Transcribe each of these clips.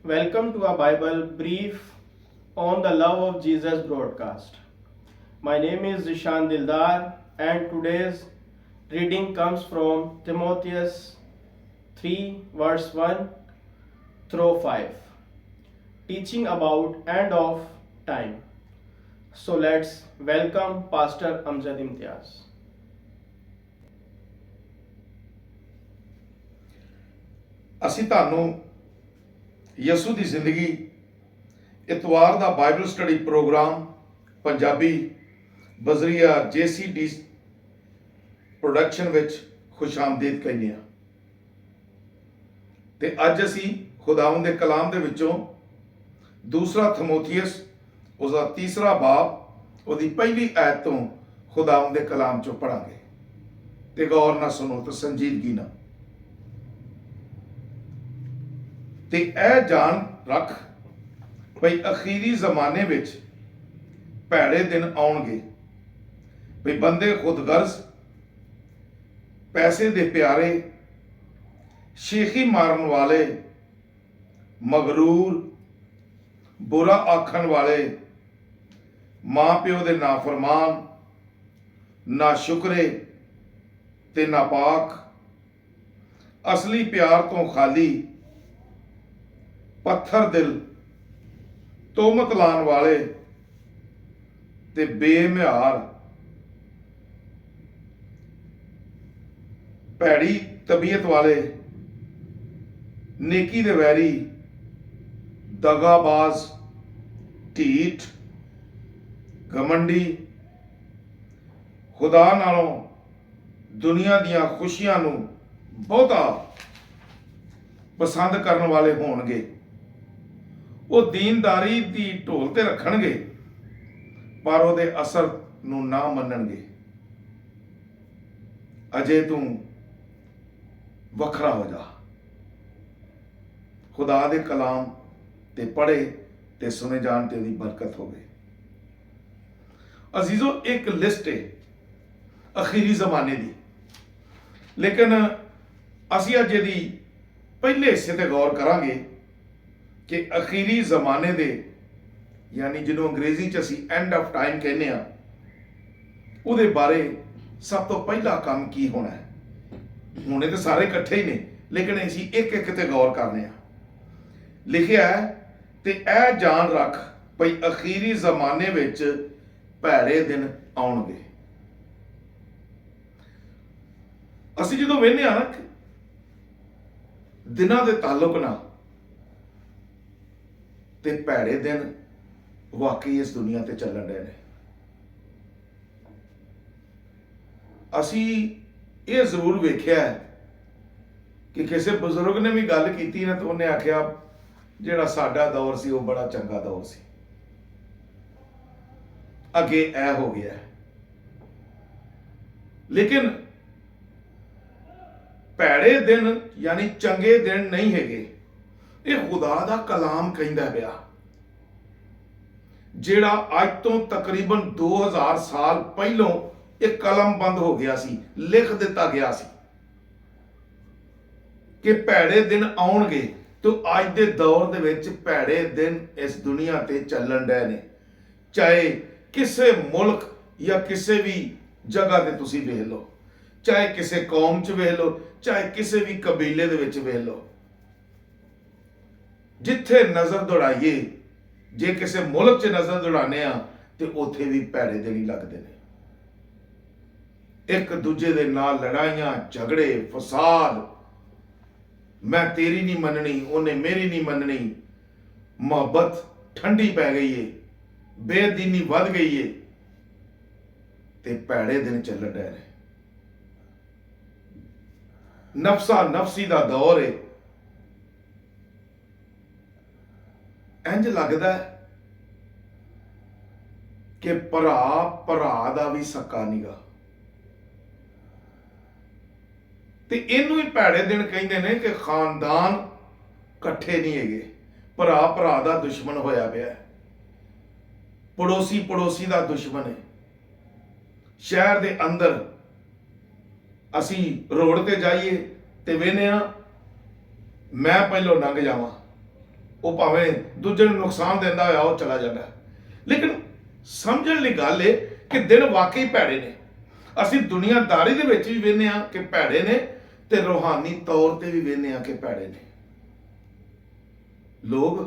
Welcome to a Bible brief on the love of Jesus broadcast. My name is Zishan Dildar and today's reading comes from Timotheus 3 verse 1 through 5, teaching about end of time. So let's welcome Pastor Amjad Imtiaz. ਅਸੀਂ ਤੁਹਾਨੂੰ ਯਿਸੂ ਦੀ ਜ਼ਿੰਦਗੀ ਇਤਵਾਰ ਦਾ Bible study programme Punjabi ਬਜ਼ਰੀਆ JCD production ਵਿੱਚ ਖੁਸ਼ਾਮਦੀਦ ਕਹਿੰਦੇ ਹਾਂ ਤੇ ਅੱਜ ਅਸੀਂ ਖੁਦਾਵੰਦ ਦੇ ਕਲਾਮ ਦੇ ਵਿੱਚੋਂ ਦੂਸਰਾ ਥਮੋਥੀਅਸ ਉਸਦਾ ਤੀਸਰਾ ਬਾਬ ਉਹਦੀ ਪਹਿਲੀ ਆਇਤ ਤੋਂ ਖੁਦਾਵੰਦ ਦੇ ਕਲਾਮ ਚੋਂ ਪੜਾਂਗੇ ਤੇ ਗੌਰ ਨਾਲ ਸੁਣੋ ਤੇ ਸੰਜੀਦਗੀ ਨਾਲ। ਤੇ ਇਹ ਜਾਣ ਰੱਖ ਭਈ ਅਖੀਰੀ ਜ਼ਮਾਨੇ ਵਿੱਚ ਭੈੜੇ ਦਿਨ ਆਉਣਗੇ, ਭਈ ਬੰਦੇ ਖੁਦਗਰਜ਼, ਪੈਸੇ ਦੇ ਪਿਆਰੇ, ਸ਼ੇਖੀ ਮਾਰਨ ਵਾਲੇ, ਮਗਰੂਰ, ਬੁਰਾ ਆਖਣ ਵਾਲੇ, ਮਾਂ ਪਿਓ ਦੇ ਨਾਫਰਮਾਨ, ਨਾ ਸ਼ੁਕਰੇ ਤੇ ਨਾਪਾਕ, ਅਸਲੀ ਪਿਆਰ ਤੋਂ ਖਾਲੀ, ਪੱਥਰ ਦਿਲ, ਤੋਮਤ ਲਾਉਣ ਵਾਲੇ ਤੇ ਬੇਮਿਆਰ, ਭੈੜੀ ਤਬੀਅਤ ਵਾਲੇ, ਨੇਕੀ ਦੇ ਵੈਰੀ, ਦਗਾਬਾਜ਼, ਢੀਠ, ਘਮੰਡੀ, ਖੁਦਾ ਨਾਲੋਂ ਦੁਨੀਆ ਦੀਆਂ ਖੁਸ਼ੀਆਂ ਨੂੰ ਬਹੁਤਾ ਪਸੰਦ ਕਰਨ ਵਾਲੇ ਹੋਣਗੇ। ਉਹ ਦੀਨਦਾਰੀ ਦੀ ਢੋਲ ਤੇ ਰੱਖਣਗੇ ਪਰ ਉਹਦੇ ਅਸਰ ਨੂੰ ਨਾ ਮੰਨਣਗੇ। ਅਜੇ ਤੂੰ ਵੱਖਰਾ ਹੋ ਜਾ। ਖੁਦਾ ਦੇ ਕਲਾਮ ਤੇ ਪੜ੍ਹੇ ਤੇ ਸੁਣੇ ਜਾਣ ਤੇ ਉਹਦੀ ਬਰਕਤ ਹੋਵੇ। ਅਜ਼ੀਜ਼ੋ, ਇੱਕ ਲਿਸਟ ਹੈ ਅਖੀਰੀ ਜ਼ਮਾਨੇ ਦੀ, ਲੇਕਿਨ ਅਸੀਂ ਅੱਜ ਇਹਦੀ ਪਹਿਲੇ ਹਿੱਸੇ ਤੇ ਗੌਰ ਕਰਾਂਗੇ ਕਿ ਅਖੀਰੀ ਜ਼ਮਾਨੇ ਦੇ ਯਾਨੀ ਜਿਹਨੂੰ ਅੰਗਰੇਜ਼ੀ 'ਚ ਅਸੀਂ ਐਂਡ ਆਫ ਟਾਈਮ ਕਹਿੰਦੇ ਆ, ਉਹਦੇ ਬਾਰੇ ਸਭ ਤੋਂ ਪਹਿਲਾ ਕੰਮ ਕੀ ਹੋਣਾ ਹੈ। ਹੁਣੇ ਤਾਂ ਸਾਰੇ ਇਕੱਠੇ ਹੀ ਨੇ, ਲੇਕਿਨ ਅਸੀਂ ਇੱਕ ਇੱਕ ਤੇ ਗੌਰ ਕਰਨੇ ਆ। ਲਿਖਿਆ ਹੈ ਤੇ ਇਹ ਜਾਣ ਰੱਖ ਭਈ ਅਖੀਰੀ ਜ਼ਮਾਨੇ ਵਿੱਚ ਭੈੜੇ ਦਿਨ ਆਉਣਗੇ। ਅਸੀਂ ਜਦੋਂ ਵੇਖਦੇ ਆ ਨਾ ਦਿਨਾਂ ਦੇ ਤਾਲੁਕ ਨਾਲ, ਤੇ ਭੈੜੇ ਦਿਨ ਵਾਕਈ ਇਸ ਦੁਨੀਆ ਤੇ ਚੱਲਣ ਰਹੇ ਨੇ। ਅਸੀਂ ਇਹ ਜ਼ਰੂਰ ਵੇਖਿਆ ਕਿ ਕਿਸੇ ਬਜ਼ੁਰਗ ਨੇ ਵੀ ਗੱਲ ਕੀਤੀ ਨਾ, ਤਾਂ ਉਹਨੇ ਆਖਿਆ ਜਿਹੜਾ ਸਾਡਾ ਦੌਰ ਸੀ ਉਹ ਬੜਾ ਚੰਗਾ ਦੌਰ ਸੀ, ਅੱਗੇ ਇਹ ਹੋ ਗਿਆ। ਲੇਕਿਨ ਭੈੜੇ ਦਿਨ ਯਾਨੀ ਚੰਗੇ ਦਿਨ ਨਹੀਂ ਹੈਗੇ। ਇਹ ਖੁਦਾ ਦਾ ਕਲਾਮ ਕਹਿੰਦਾ ਪਿਆ, ਜਿਹੜਾ ਅੱਜ ਤੋਂ ਤਕਰੀਬਨ 2000 ਸਾਲ ਪਹਿਲੋਂ ਇਹ ਕਲਮ ਬੰਦ ਹੋ ਗਿਆ ਸੀ, ਲਿਖ ਦਿੱਤਾ ਗਿਆ ਸੀ ਕਿ ਭੈੜੇ ਦਿਨ ਆਉਣਗੇ। ਤੇ ਅੱਜ ਦੇ ਦੌਰ ਦੇ ਵਿੱਚ ਭੈੜੇ ਦਿਨ ਇਸ ਦੁਨੀਆ ਤੇ ਚੱਲਣ ਡਏ ਨੇ। ਚਾਹੇ ਕਿਸੇ ਮੁਲਕ ਜਾਂ ਕਿਸੇ ਵੀ ਜਗ੍ਹਾ ਤੇ ਤੁਸੀਂ ਵੇਖ ਲਓ, ਚਾਹੇ ਕਿਸੇ ਕੌਮ 'ਚ ਵੇਖ ਲਓ, ਚਾਹੇ ਕਿਸੇ ਵੀ ਕਬੀਲੇ ਦੇ ਵਿੱਚ ਵੇਖ ਲਓ, ਜਿੱਥੇ ਨਜ਼ਰ ਦੌੜਾਈਏ, ਜੇ ਕਿਸੇ ਮੁਲਕ 'ਚ ਨਜ਼ਰ ਦੌੜਾਉਂਦੇ ਆ ਤੇ ਉੱਥੇ ਵੀ ਭੈੜੇ ਦਿਨ ਹੀ ਲੱਗਦੇ ਨੇ। ਇੱਕ ਦੂਜੇ ਦੇ ਨਾਲ ਲੜਾਈਆਂ, ਝਗੜੇ, ਫਸਾਦ, ਮੈਂ ਤੇਰੀ ਨਹੀਂ ਮੰਨਣੀ, ਉਹਨੇ ਮੇਰੀ ਨਹੀਂ ਮੰਨਣੀ, ਮੁਹੱਬਤ ਠੰਡੀ ਪੈ ਗਈ ਏ, ਬੇਦੀਨੀ ਵੱਧ ਗਈ ਏ ਤੇ ਭੈੜੇ ਦਿਨ ਚੱਲ ਰਹੇ ਨੇ। ਨਫਸਾ ਨਫਸੀ ਦਾ ਦੌਰ ਏ। ਇੰਜ ਲੱਗਦਾ ਕਿ ਭਰਾ ਦਾ ਵੀ ਸਕਾ ਨੀਗਾ। ਤੇ ਇਹਨੂੰ ਹੀ ਭੈੜੇ ਦਿਨ ਕਹਿੰਦੇ ਨੇ ਕਿ ਖਾਨਦਾਨ ਇਕੱਠੇ ਨਹੀਂ ਹੈਗੇ, ਭਰਾ ਦਾ ਦੁਸ਼ਮਣ ਹੋਇਆ ਪਿਆ, ਪੜੋਸੀ ਦਾ ਦੁਸ਼ਮਣ ਹੈ। ਸ਼ਹਿਰ ਦੇ ਅੰਦਰ ਅਸੀਂ ਰੋਡ ਤੇ ਜਾਈਏ ਤੇ ਵੇਖਦੇ ਹਾਂ, ਮੈਂ ਪਹਿਲੋਂ ਲੰਘ ਜਾਵਾਂ, ਉਹ ਭਾਵੇਂ ਦੂਜੇ ਨੂੰ ਨੁਕਸਾਨ ਦਿੰਦਾ ਹੋਇਆ ਉਹ ਚਲਾ ਜਾਂਦਾ ਹੈ। ਲੇਕਿਨ ਸਮਝਣ ਲਈ ਗੱਲ ਇਹ ਕਿ ਦਿਨ ਵਾਕਈ ਭੈੜੇ ਨੇ। ਅਸੀਂ ਦੁਨੀਆਦਾਰੀ ਦੇ ਵਿੱਚ ਵੀ ਵੇਖਦੇ ਹਾਂ ਕਿ ਭੈੜੇ ਨੇ, ਤੇ ਰੂਹਾਨੀ ਤੌਰ ਤੇ ਵੀ ਵੇਖਦੇ ਹਾਂ ਕਿ ਭੈੜੇ ਨੇ। ਲੋਕ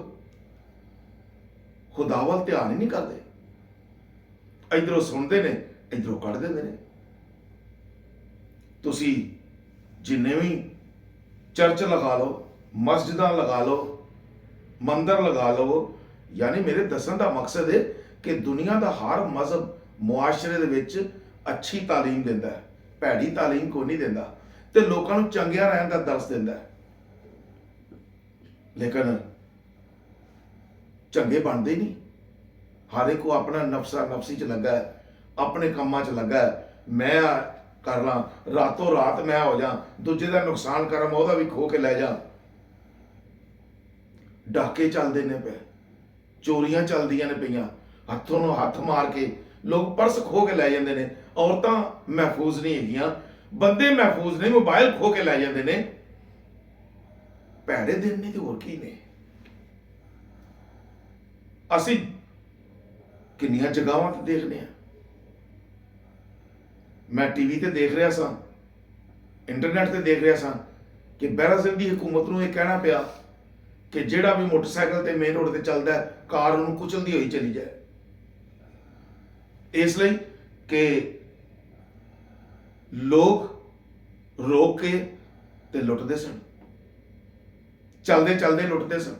ਖੁਦਾ ਵੱਲ ਧਿਆਨ ਹੀ ਨਹੀਂ ਕਰਦੇ, ਇਧਰੋਂ ਸੁਣਦੇ ਨੇ, ਇਧਰੋਂ ਕੱਢ ਦਿੰਦੇ ਨੇ। ਤੁਸੀਂ ਜਿੰਨੇ ਵੀ ਚਰਚ ਲਗਾ ਲਓ, ਮਸਜਿਦਾਂ ਲਗਾ ਲਓ, ਮੰਦਰ ਲਗਾ ਲਓ, ਯਾਨੀ ਮੇਰੇ ਦੱਸਣ ਦਾ ਮਕਸਦ ਹੈ ਕਿ ਦੁਨੀਆ ਦਾ ਹਰ ਮਜ਼ਹਬ ਮੁਆਸ਼ਰੇ ਦੇ ਵਿੱਚ ਅੱਛੀ ਤਾਲੀਮ ਦਿੰਦਾ ਹੈ, ਭੈੜੀ ਤਾਲੀਮ ਕੋਈ ਨਹੀਂ ਦਿੰਦਾ, ਤੇ ਲੋਕਾਂ ਨੂੰ ਚੰਗਿਆ ਰਹਿਣ ਦਾ ਦਰਸ ਦਿੰਦਾ ਹੈ। ਲੇਕਿਨ ਚੰਗੇ ਬਣਦੇ ਨਹੀਂ। ਹਰ ਇੱਕ ਕੋ ਆਪਣਾ ਨਫਸਾ ਨਫਸੀ ਚ ਲੱਗਾ ਹੈ, ਆਪਣੇ ਕੰਮਾਂ ਚ ਲੱਗਾ ਹੈ। ਮੈਂ ਕਰ ਲਾਂ, ਰਾਤੋਂ ਰਾਤ ਮੈਂ ਹੋ ਜਾ, ਦੂਜੇ ਦਾ ਨੁਕਸਾਨ ਕਰਾਂ, ਮੈਂ ਉਹਦਾ ਵੀ ਖੋ ਕੇ ਲੈ ਜਾ। ਡਾਕੇ ਚੱਲਦੇ ਨੇ ਪਏ, ਚੋਰੀਆਂ ਚੱਲਦੀਆਂ ਨੇ ਪਈਆਂ, ਹੱਥੋਂ ਨੂੰ ਹੱਥ ਮਾਰ ਕੇ ਲੋਕ ਪਰਸ ਖੋ ਕੇ ਲੈ ਜਾਂਦੇ ਨੇ। ਔਰਤਾਂ ਮਹਿਫੂਜ਼ ਨਹੀਂ ਹੈਗੀਆਂ, ਬੰਦੇ ਮਹਿਫੂਜ਼ ਨਹੀਂ, ਮੋਬਾਈਲ ਖੋ ਕੇ ਲੈ ਜਾਂਦੇ ਨੇ। ਭੈੜੇ ਦਿਨ ਨੇ ਤੇ ਹੋਰ ਕੀ ਨੇ। ਅਸੀਂ ਕਿੰਨੀਆਂ ਜਗ੍ਹਾਵਾਂ ਤੇ ਦੇਖਦੇ ਹਾਂ। ਮੈਂ ਟੀਵੀ ਤੇ ਦੇਖ ਰਿਹਾ ਸਾਂ, ਇੰਟਰਨੈਟ ਤੇ ਦੇਖ ਰਿਹਾ ਸਾਂ ਕਿ ਬ੍ਰਾਜ਼ੀਲ ਦੀ ਹਕੂਮਤ ਨੂੰ ਇਹ ਕਹਿਣਾ ਪਿਆ ਕਿ ਜਿਹੜਾ ਵੀ ਮੋਟਰਸਾਈਕਲ ਤੇ ਮੇਨ ਰੋਡ ਤੇ ਚੱਲਦਾ ਹੈ, ਕਾਰ ਉਹਨੂੰ ਕੁਚਲਦੀ ਹੋਈ ਚਲੀ ਜਾਏ, ਇਸ ਲਈ ਕਿ ਲੋਕ ਰੋਕ ਕੇ ਤੇ ਲੁੱਟਦੇ ਸਨ, ਚਲਦੇ ਚਲਦੇ ਲੁੱਟਦੇ ਸਨ।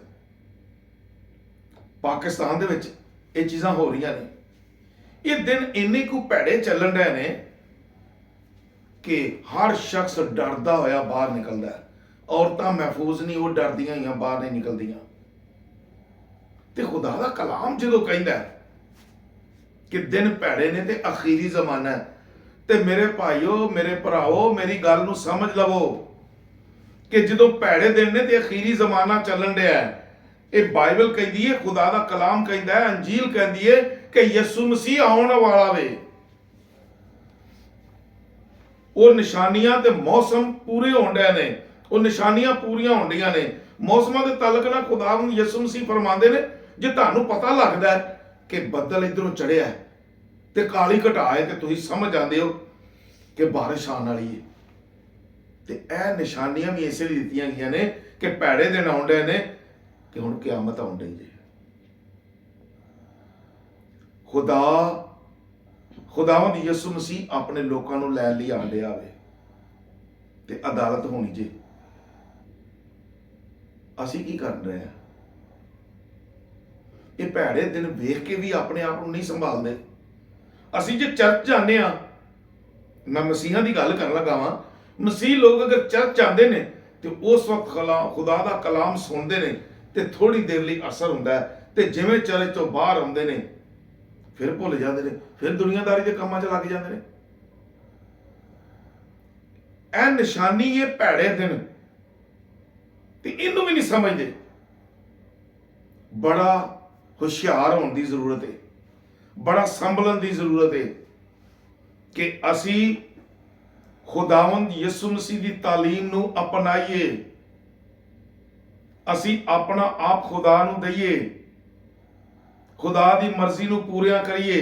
ਪਾਕਿਸਤਾਨ ਦੇ ਵਿੱਚ ਇਹ ਚੀਜ਼ਾਂ ਹੋ ਰਹੀਆਂ ਨੇ। ਇਹ ਦਿਨ ਇੰਨੇ ਕੁ ਭੈੜੇ ਚੱਲਣ ਰਹੇ ਨੇ ਕਿ ਹਰ ਸ਼ਖਸ ਡਰਦਾ ਹੋਇਆ ਬਾਹਰ ਨਿਕਲਦਾ ਹੈ। ਔਰਤਾਂ ਮਹਿਫੂਜ਼ ਨਹੀਂ, ਉਹ ਡਰਦੀਆਂ ਹੋਈਆਂ ਬਾਹਰ ਨਹੀਂ ਨਿਕਲਦੀਆਂ। ਤੇ ਖੁਦਾ ਦਾ ਕਲਾਮ ਜਦੋਂ ਕਹਿੰਦਾ ਕਿ ਦਿਨ ਭੈੜੇ ਨੇ ਤੇ ਅਖੀਰੀ ਜ਼ਮਾਨਾ ਹੈ, ਤੇ ਮੇਰੇ ਭਾਈਓ, ਮੇਰੇ ਭਰਾਓ, ਮੇਰੀ ਗੱਲ ਨੂੰ ਸਮਝ ਲਵੋ ਕਿ ਜਦੋਂ ਭੈੜੇ ਦਿਨ ਨੇ ਤੇ ਅਖੀਰੀ ਜ਼ਮਾਨਾ ਚੱਲਣ ਰਿਹਾ ਹੈ। ਇਹ ਬਾਈਬਲ ਕਹਿੰਦੀ ਹੈ, ਖੁਦਾ ਦਾ ਕਲਾਮ ਕਹਿੰਦਾ ਹੈ, ਅੰਜੀਲ ਕਹਿੰਦੀ ਹੈ ਕਿ ਯਿਸੂ ਮਸੀਹ ਆਉਣ ਵਾਲਾ ਵੇ। ਉਹ ਨਿਸ਼ਾਨੀਆਂ ਤੇ ਮੌਸਮ ਪੂਰੇ ਹੋਣ ਡਏ ਨੇ, ਉਹ ਨਿਸ਼ਾਨੀਆਂ ਪੂਰੀਆਂ ਹੋਣ ਡੀਆਂ ਨੇ। ਮੌਸਮਾਂ ਦੇ ਤਾਲੁਕ ਨਾਲ ਖੁਦਾ ਨੂੰ ਯਿਸੂ ਮਸੀਹ ਫਰਮਾਉਂਦੇ ਨੇ, ਜੇ ਤੁਹਾਨੂੰ ਪਤਾ ਲੱਗਦਾ ਹੈ ਕਿ ਬੱਦਲ ਇਧਰੋਂ ਚੜਿਆ ਹੈ ਤੇ ਕਾਲੀ ਘਟਾ ਹੈ, ਤੇ ਤੁਸੀਂ ਸਮਝ ਜਾਂਦੇ ਹੋ ਕਿ ਬਾਰਿਸ਼ ਆਉਣ ਵਾਲੀ ਹੈ। ਤੇ ਇਹ ਨਿਸ਼ਾਨੀਆਂ ਵੀ ਇਸੇ ਲਈ ਦਿੱਤੀਆਂ ਗਈਆਂ ਨੇ ਕਿ ਭੈੜੇ ਦਿਨ ਆਉਣ ਡਏ ਨੇ, ਕਿ ਹੁਣ ਕਿਆਮਤ ਆਉਣ ਡਈ ਜੇ। ਖੁਦਾਵੰਦ ਯਿਸੂ ਮਸੀਹ ਆਪਣੇ ਲੋਕਾਂ ਨੂੰ ਲੈਣ ਲਈ ਆਣ ਡਿਆ ਵੇ, ਤੇ ਅਦਾਲਤ ਹੋਣੀ ਜੇ। ਅਸੀਂ ਕੀ ਕਰ ਰਹੇ ਹਾਂ? ਇਹ ਭੈੜੇ ਦਿਨ ਵੇਖ ਕੇ ਵੀ ਆਪਣੇ ਆਪ ਨੂੰ ਨਹੀਂ ਸੰਭਾਲਦੇ। ਅਸੀਂ ਜੇ ਚਰਚ ਜਾਂਦੇ ਆ, ਮੈਂ ਮਸੀਹਾਂ ਦੀ ਗੱਲ ਕਰਨ ਲੱਗਾ ਵਾਂ, ਮਸੀਹ ਲੋਕ ਅਗਰ ਚਰਚ ਜਾਂਦੇ ਨੇ ਤੇ ਉਸ ਵਕਤ ਖੁਦਾ ਦਾ ਕਲਾਮ ਸੁਣਦੇ ਨੇ ਤੇ ਥੋੜੀ ਦੇਰ ਲਈ ਅਸਰ ਹੁੰਦਾ ਹੈ, ਤੇ ਜਿਵੇਂ ਚਰਚ ਤੋਂ ਬਾਹਰ ਆਉਂਦੇ ਨੇ ਫਿਰ ਭੁੱਲ ਜਾਂਦੇ ਨੇ, ਫਿਰ ਦੁਨੀਆਦਾਰੀ ਦੇ ਕੰਮਾਂ 'ਚ ਲੱਗ ਜਾਂਦੇ ਨੇ। ਇਹ ਨਿਸ਼ਾਨੀ ਇਹ ਭੈੜੇ ਦਿਨ, ਤੇ ਇਹਨੂੰ ਵੀ ਨਹੀਂ ਸਮਝਦੇ। ਬੜਾ ਹੁਸ਼ਿਆਰ ਹੋਣ ਦੀ ਜ਼ਰੂਰਤ ਹੈ, ਬੜਾ ਸੰਭਲਣ ਦੀ ਜ਼ਰੂਰਤ ਹੈ ਕਿ ਅਸੀਂ ਖੁਦਾਵੰਦ ਯਿਸੂ ਮਸੀਹ ਦੀ ਤਾਲੀਮ ਨੂੰ ਅਪਣਾਈਏ, ਅਸੀਂ ਆਪਣਾ ਆਪ ਖੁਦਾ ਨੂੰ ਦਈਏ, ਖੁਦਾ ਦੀ ਮਰਜ਼ੀ ਨੂੰ ਪੂਰੀਆਂ ਕਰੀਏ।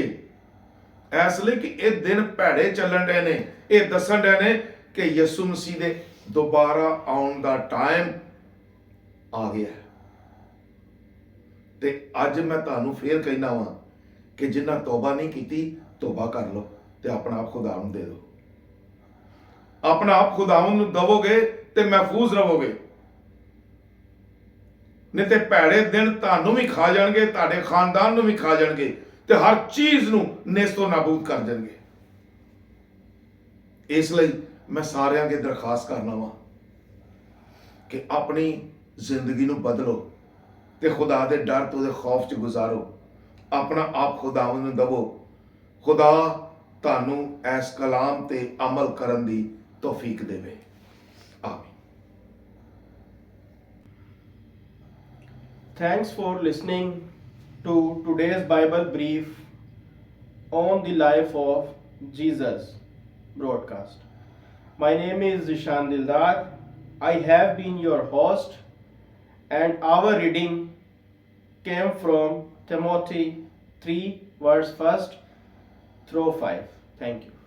ਇਸ ਲਈ ਕਿ ਇਹ ਦਿਨ ਭੈੜੇ ਚੱਲਣ ਡਏ ਨੇ। ਇਹ ਦੱਸਣ ਡਏ ਨੇ ਕਿ ਯਿਸੂ ਮਸੀਹ ਦੇ ਦੁਬਾਰਾ ਆਉਣ ਦਾ ਟਾਈਮ ਆ ਗਿਆ। ਤੇ ਅੱਜ ਮੈਂ ਤੁਹਾਨੂੰ ਫੇਰ ਕਹਿਣਾ ਵਾਂ ਕਿ ਜਿਨ੍ਹਾਂ ਤੋਬਾ ਨਹੀਂ ਕੀਤੀ, ਤੋਬਾ ਕਰ ਲਓ ਤੇ ਆਪਣਾ ਆਪ ਖੁਦਾ ਨੂੰ ਦੇ ਦਿਓ। ਆਪਣਾ ਆਪ ਖੁਦਾਵੰਦ ਨੂੰ ਦਵੋਗੇ ਤੇ ਮਹਿਫੂਜ਼ ਰਹੋਗੇ, ਨਹੀਂ ਤੇ ਭੈੜੇ ਦਿਨ ਤੁਹਾਨੂੰ ਵੀ ਖਾ ਜਾਣਗੇ, ਤੁਹਾਡੇ ਖਾਨਦਾਨ ਨੂੰ ਵੀ ਖਾ ਜਾਣਗੇ, ਤੇ ਹਰ ਚੀਜ਼ ਨੂੰ ਨੇਸਤੋ ਨਾਬੂਦ ਕਰ ਦੇਣਗੇ। ਇਸ ਲਈ ਮੈਂ ਸਾਰਿਆਂ ਅੱਗੇ ਦਰਖਾਸਤ ਕਰਨਾ ਵਾਂ ਕਿ ਆਪਣੀ ਜ਼ਿੰਦਗੀ ਨੂੰ ਬਦਲੋ ਤੇ ਖੁਦਾ ਦੇ ਡਰ ਤੋਂ ਦੇ ਖੌਫ 'ਚ ਗੁਜ਼ਾਰੋ। ਆਪਣਾ ਆਪ ਖੁਦਾਵੰਦ ਨੂੰ ਦਵੋ। ਖੁਦਾ ਤੁਹਾਨੂੰ ਇਸ ਕਲਾਮ ਤੇ ਅਮਲ ਕਰਨ ਦੀ ਤੌਫੀਕ ਦੇਵੇ। ਆਮੀਨ। Thanks for listening to today's Bible brief on the life of Jesus broadcast. My name is Zishan Dildar. I have been your host, and our reading came from Timothy 3 verse 1 through 5. Thank you.